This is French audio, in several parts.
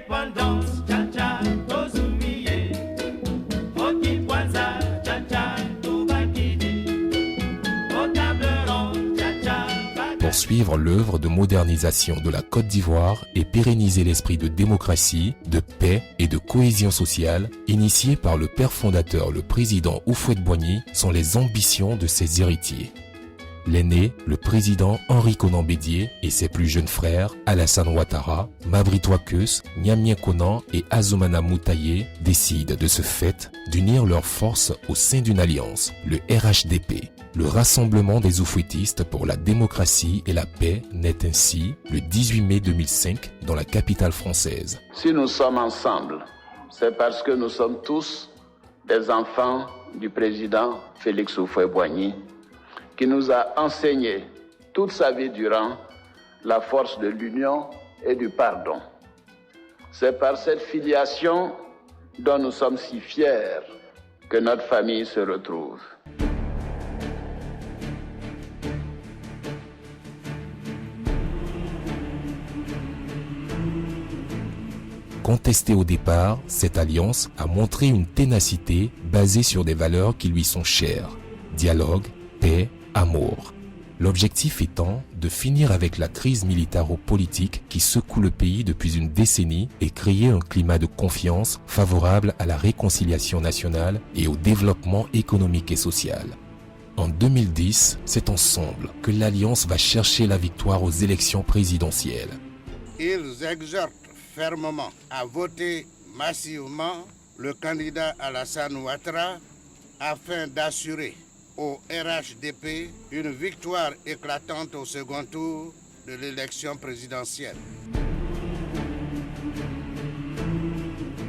indépendance, cha-cha, tozumiye. Oki kwanza, cha-cha, tubakidi. Au table ronde, cha-cha, Poursuivre l'œuvre de modernisation de la Côte d'Ivoire et pérenniser l'esprit de démocratie, de paix et de cohésion sociale initié par le père fondateur, le président Houphouët-Boigny, sont les ambitions de ses héritiers. L'aîné, le président Henri Konan Bédié et ses plus jeunes frères Alassane Ouattara, Mabry Touakeus, Niamien Konan et Azzoumana Moutaye décident de ce fait d'unir leurs forces au sein d'une alliance, le RHDP. Le Rassemblement des Oufouettistes pour la démocratie et la paix naît ainsi le 18 mai 2005 dans la capitale française. Si nous sommes ensemble, c'est parce que nous sommes tous des enfants du président Félix Houphouët-Boigny, qui nous a enseigné toute sa vie durant la force de l'union et du pardon. C'est par cette filiation dont nous sommes si fiers que notre famille se retrouve. Contestée au départ, cette alliance a montré une ténacité basée sur des valeurs qui lui sont chères. Dialogue, paix, amour. L'objectif étant de finir avec la crise militaro-politique qui secoue le pays depuis une décennie et créer un climat de confiance favorable à la réconciliation nationale et au développement économique et social. En 2010, c'est ensemble que l'Alliance va chercher la victoire aux élections présidentielles. Ils exhortent fermement à voter massivement le candidat Alassane Ouattara afin d'assurer au RHDP une victoire éclatante au second tour de l'élection présidentielle.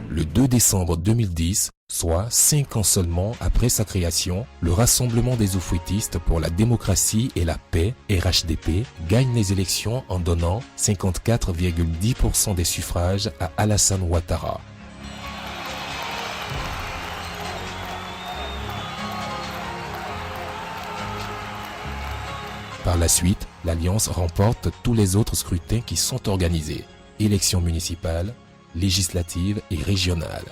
Le 2 décembre 2010, soit 5 ans seulement après sa création, le Rassemblement des Oufouettistes pour la démocratie et la paix, RHDP, gagne les élections en donnant 54,10% des suffrages à Alassane Ouattara. Par la suite, l'Alliance remporte tous les autres scrutins qui sont organisés, élections municipales, législatives et régionales.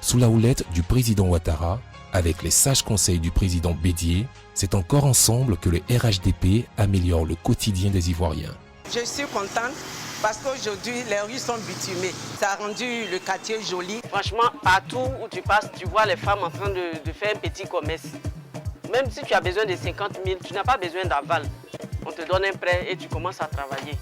Sous la houlette du président Ouattara, avec les sages conseils du président Bédié, c'est encore ensemble que le RHDP améliore le quotidien des Ivoiriens. Je suis contente parce qu'aujourd'hui, les rues sont bitumées. Ça a rendu le quartier joli. Franchement, partout où tu passes, tu vois les femmes en train de faire un petit commerce. Même si tu as besoin de 50 000, tu n'as pas besoin d'aval. On te donne un prêt et tu commences à travailler.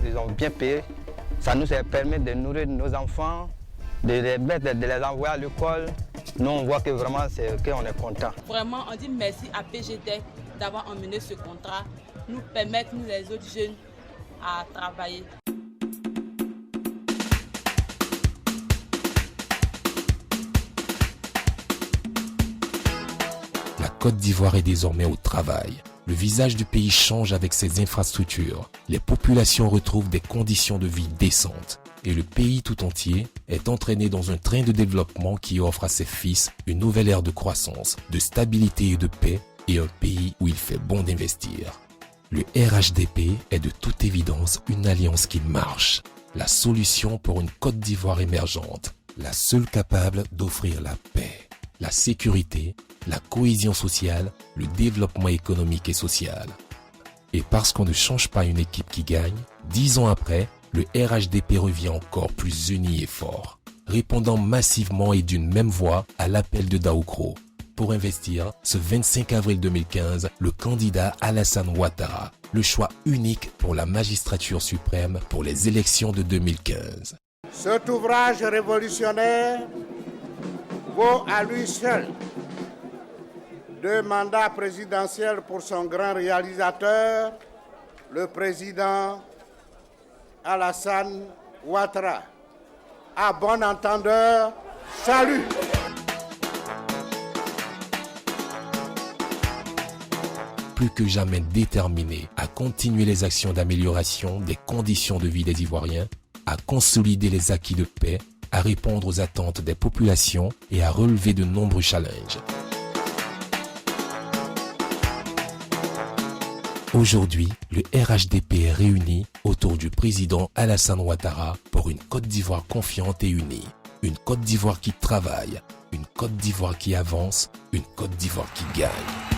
Ils ont bien payé. Ça nous permet de nourrir nos enfants, de les mettre, de les envoyer à l'école. Nous, on voit que vraiment, qu'on est content. Vraiment, on dit merci à PGTEC d'avoir emmené ce contrat, nous permettre, nous les autres jeunes, à travailler. La Côte d'Ivoire est désormais au travail. Le visage du pays change avec ses infrastructures. Les populations retrouvent des conditions de vie décentes. Et le pays tout entier est entraîné dans un train de développement qui offre à ses fils une nouvelle ère de croissance, de stabilité et de paix, et un pays où il fait bon d'investir. Le RHDP est de toute évidence une alliance qui marche. La solution pour une Côte d'Ivoire émergente. La seule capable d'offrir la paix, la sécurité, la cohésion sociale, le développement économique et social. Et parce qu'on ne change pas une équipe qui gagne, 10 ans après, le RHDP revient encore plus uni et fort, répondant massivement et d'une même voix à l'appel de Daoukro. Pour investir, ce 25 avril 2015, le candidat Alassane Ouattara, le choix unique pour la magistrature suprême pour les élections de 2015. Cet ouvrage révolutionnaire vaut à lui seul 2 mandats présidentiels pour son grand réalisateur, le président Alassane Ouattara. À bon entendeur, salut! plus que jamais déterminé à continuer les actions d'amélioration des conditions de vie des Ivoiriens, à consolider les acquis de paix, à répondre aux attentes des populations et à relever de nombreux challenges. Aujourd'hui, le RHDP est réuni autour du président Alassane Ouattara pour une Côte d'Ivoire confiante et unie. Une Côte d'Ivoire qui travaille, une Côte d'Ivoire qui avance, une Côte d'Ivoire qui gagne.